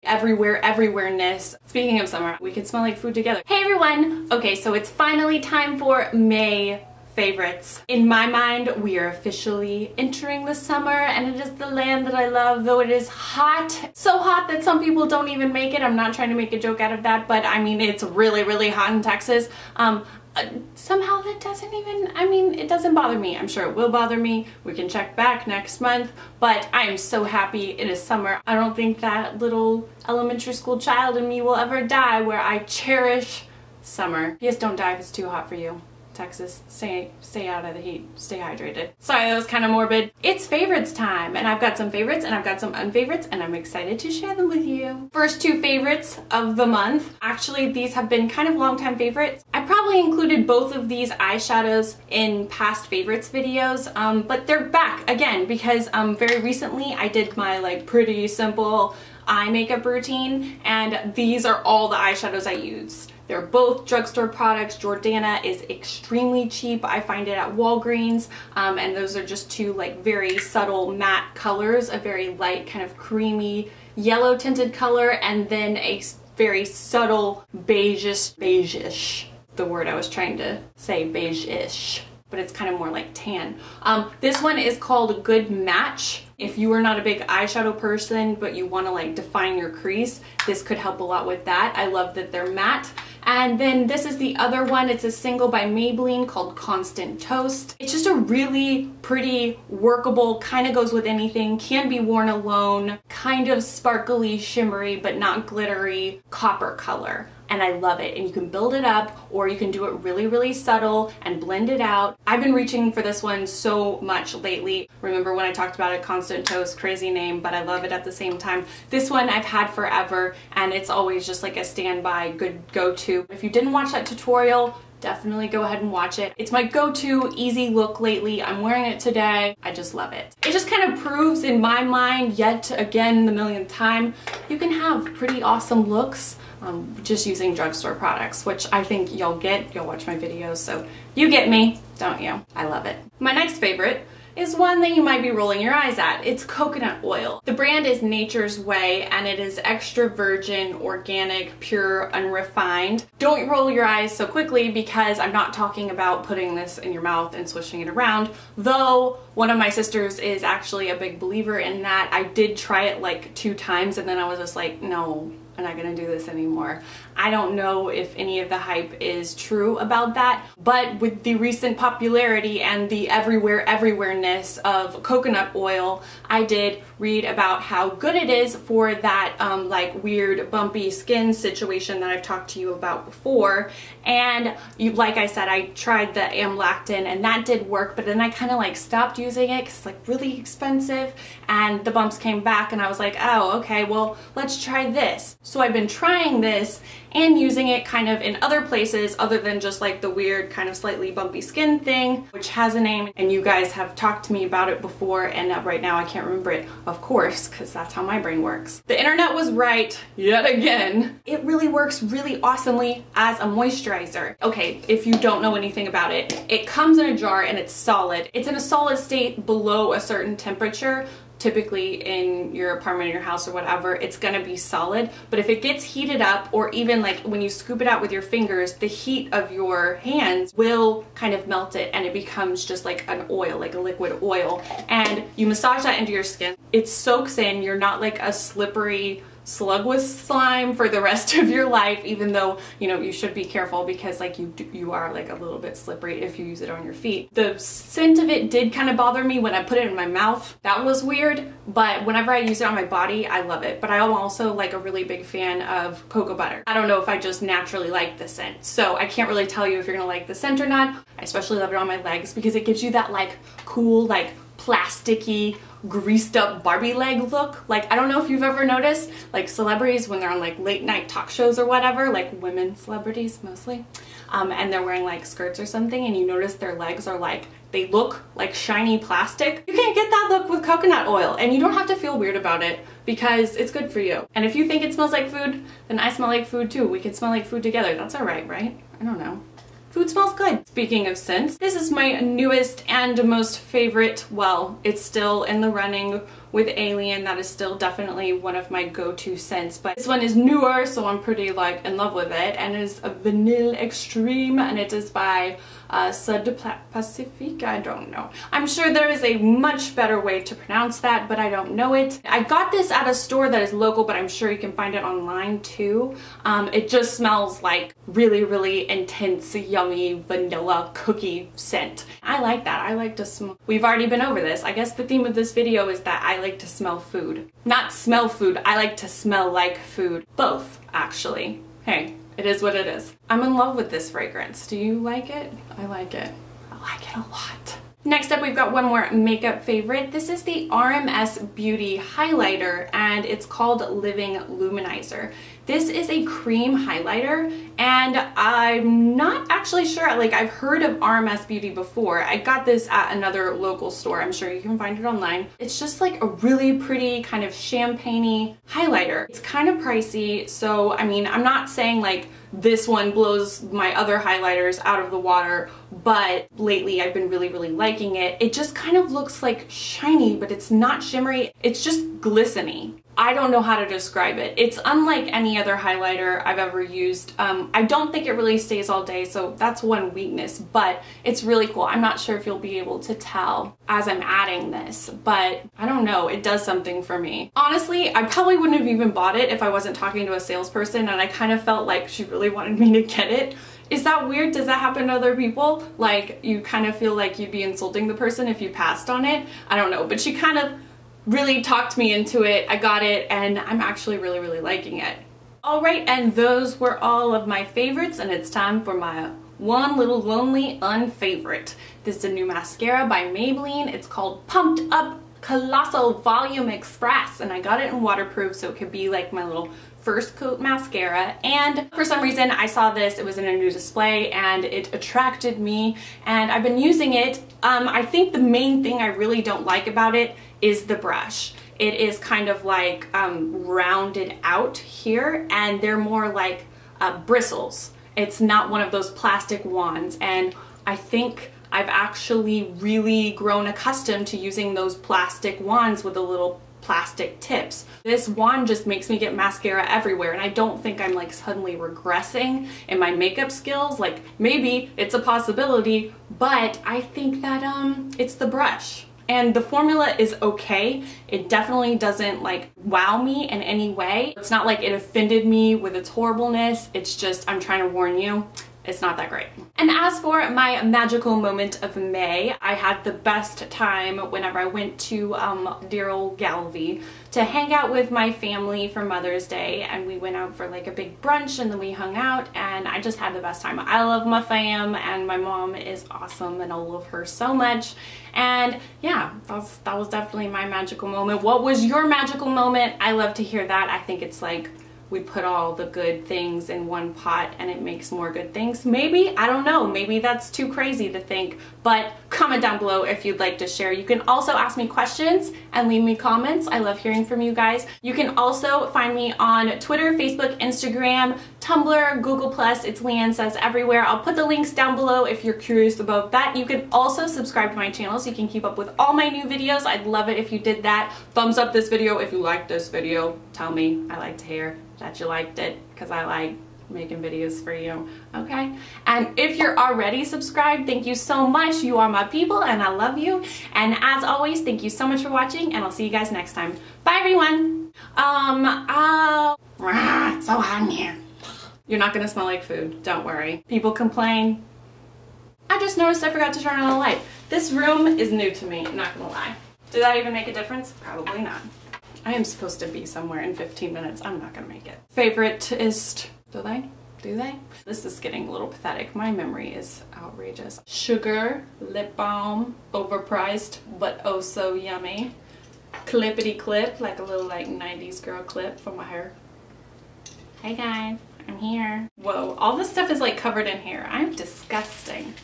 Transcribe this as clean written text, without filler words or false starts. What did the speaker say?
everywhere-ness. Speaking of summer, we could smell like food together. Hey everyone! Okay, so it's finally time for May favorites. In my mind, we are officially entering the summer, and it is the land that I love, though it is hot. So hot that some people don't even make it. I'm not trying to make a joke out of that, but I mean, it's really, really hot in Texas. Somehow that doesn't even, I mean, it doesn't bother me. I'm sure it will bother me. We can check back next month, but I am so happy it is summer. I don't think that little elementary school child in me will ever die where I cherish summer. Yes, don't die if it's too hot for you. Texas, stay out of the heat, stay hydrated. Sorry, that was kind of morbid. It's favorites time, and I've got some favorites and I've got some unfavorites, and I'm excited to share them with you. First two favorites of the month. Actually, these have been kind of long-time favorites. I probably included both of these eyeshadows in past favorites videos, but they're back again because very recently I did my like pretty simple eye makeup routine, and these are all the eyeshadows I use. They're both drugstore products. Jordana is extremely cheap. I find it at Walgreens, and those are just two like very subtle matte colors, a very light kind of creamy yellow tinted color, and then a very subtle beige-ish, the word I was trying to say, beige-ish, but it's kind of more like tan. This one is called Good Match. If you are not a big eyeshadow person, but you want to like define your crease, this could help a lot with that. I love that they're matte. And then this is the other one. It's a single by Maybelline called Constant Toast. It's just a really pretty, workable, kind of goes with anything, can be worn alone, kind of sparkly, shimmery, but not glittery copper color. And I love it. And you can build it up, or you can do it really, really subtle and blend it out. I've been reaching for this one so much lately. Remember when I talked about it, Constant Toast, crazy name, but I love it at the same time. This one I've had forever, and it's always just like a standby, good go-to. If you didn't watch that tutorial, definitely go ahead and watch it. It's my go-to easy look lately. I'm wearing it today. I just love it. It just kind of proves in my mind, yet again the millionth time, you can have pretty awesome looks just using drugstore products, which I think y'all get. Y'all watch my videos, so you get me, don't you? I love it. My next favorite is one that you might be rolling your eyes at. It's coconut oil. The brand is Nature's Way, and it is extra virgin, organic, pure, unrefined. Don't roll your eyes so quickly because I'm not talking about putting this in your mouth and swishing it around, though one of my sisters is actually a big believer in that. I did try it like 2 times, and then I was just like, no, I'm not gonna do this anymore. I don't know if any of the hype is true about that, but with the recent popularity and the everywhere-ness of coconut oil, I did read about how good it is for that like weird bumpy skin situation that I've talked to you about before. And like I said, I tried the amlactin and that did work, but then I kind of like stopped using it because it's like really expensive, and the bumps came back, and I was like, oh, okay, well, let's try this. So I've been trying this and using it kind of in other places other than just like the weird kind of slightly bumpy skin thing, which has a name, and you guys have talked to me about it before, and right now I can't remember it, of course, because that's how my brain works. The internet was right yet again. It really works really awesomely as a moisturizer. Okay, if you don't know anything about it, it comes in a jar and it's solid. It's in a solid state below a certain temperature. Typically in your apartment, in your house or whatever, it's gonna be solid. But if it gets heated up, or even like when you scoop it out with your fingers, the heat of your hands will kind of melt it, and it becomes just like an oil, like a liquid oil. And you massage that into your skin. It soaks in. You're not like a slippery slug with slime for the rest of your life, even though, you know, you should be careful because like you are like a little bit slippery if you use it on your feet. The scent of it did kind of bother me when I put it in my mouth. That was weird, but whenever I use it on my body, I love it. But I am also like a really big fan of cocoa butter. I don't know if I just naturally like the scent, so I can't really tell you if you're gonna like the scent or not. I especially love it on my legs because it gives you that like cool, like plasticky, greased up Barbie leg look. Like, I don't know if you've ever noticed, like celebrities when they're on like late night talk shows or whatever, like women celebrities mostly, and they're wearing like skirts or something, and you notice their legs are like, they look like shiny plastic. You can't get that look with coconut oil, and you don't have to feel weird about it because it's good for you. And if you think it smells like food, then I smell like food too. We can smell like food together. That's all right, right? I don't know. Food smells good. Speaking of scents, this is my newest and most favorite, well, it's still in the running with Alien. That is still definitely one of my go-to scents, but this one is newer, so I'm pretty like in love with it, and it is a Vanille Extreme, and it is by Sud Pacifique. I don't know. I'm sure there is a much better way to pronounce that, but I don't know it. I got this at a store that is local, but I'm sure you can find it online too. It just smells like really intense, yummy vanilla cookie scent. I like that. I like to smell. We've already been over this. I guess the theme of this video is that I like to smell food. Not smell food, I like to smell like food. Both, actually. Hey. It is what it is. I'm in love with this fragrance. Do you like it? I like it. I like it a lot. Next up, we've got one more makeup favorite. This is the RMS Beauty highlighter, and it's called Living Luminizer. This is a cream highlighter, and I'm not actually sure, like I've heard of RMS Beauty before. I got this at another local store. I'm sure you can find it online. It's just like a really pretty kind of champagne-y highlighter. It's kind of pricey, so I mean, I'm not saying like this one blows my other highlighters out of the water, but lately I've been really liking it. It just kind of looks like shiny, but it's not shimmery. It's just glistening. I don't know how to describe it. It's unlike any other highlighter I've ever used. I don't think it really stays all day, so that's one weakness, but it's really cool. I'm not sure if you'll be able to tell as I'm adding this, but I don't know, it does something for me. Honestly, I probably wouldn't have even bought it if I wasn't talking to a salesperson, and I kind of felt like she really wanted me to get it. Is that weird? Does that happen to other people? Like, you kind of feel like you'd be insulting the person if you passed on it? I don't know, but she kind of really talked me into it. I got it, and I'm actually really liking it. Alright, and those were all of my favorites, and it's time for my one little lonely unfavorite. This is a new mascara by Maybelline. It's called Pumped Up Colossal Volume Express, and I got it in waterproof so it could be like my little first coat mascara, and for some reason I saw this, it was in a new display, and it attracted me, and I've been using it. I think the main thing I really don't like about it is the brush. It is kind of like rounded out here, and they're more like bristles. It's not one of those plastic wands, and I think I've actually really grown accustomed to using those plastic wands with the little plastic tips. This wand just makes me get mascara everywhere, and I don't think I'm like suddenly regressing in my makeup skills. Like, maybe it's a possibility, but I think that it's the brush. And the formula is okay. It definitely doesn't like wow me in any way. It's not like it offended me with its horribleness. It's just, I'm trying to warn you, it's not that great. And as for my magical moment of May, I had the best time whenever I went to dear old Galvey to hang out with my family for Mother's Day, and we went out for like a big brunch, and then we hung out, and I just had the best time. I love my fam, and my mom is awesome, and I love her so much. And yeah, that was definitely my magical moment. What was your magical moment? I love to hear that. I think it's like we put all the good things in one pot and it makes more good things. Maybe, I don't know, maybe that's too crazy to think, but comment down below if you'd like to share. You can also ask me questions and leave me comments. I love hearing from you guys. You can also find me on Twitter, Facebook, Instagram, Tumblr, Google+, it's LeighAnnSays everywhere. I'll put the links down below if you're curious about that. You can also subscribe to my channel so you can keep up with all my new videos. I'd love it if you did that. Thumbs up this video if you liked this video. Tell me, I like to hear that you liked it, because I like making videos for you, okay? And if you're already subscribed, thank you so much. You are my people, and I love you. And as always, thank you so much for watching, and I'll see you guys next time. Bye, everyone. It's so hot in here. You're not gonna smell like food, don't worry. People complain. I just noticed I forgot to turn on the light. This room is new to me, I'm not gonna lie. Did that even make a difference? Probably not. I am supposed to be somewhere in 15 minutes. I'm not gonna make it. Favoritist. Do they? Do they? This is getting a little pathetic. My memory is outrageous. Sugar, lip balm, overpriced, but oh so yummy. Clippity clip, like a little like 90s girl clip for my hair. Hey guys, I'm here. Whoa, all this stuff is like covered in hair. I'm disgusting.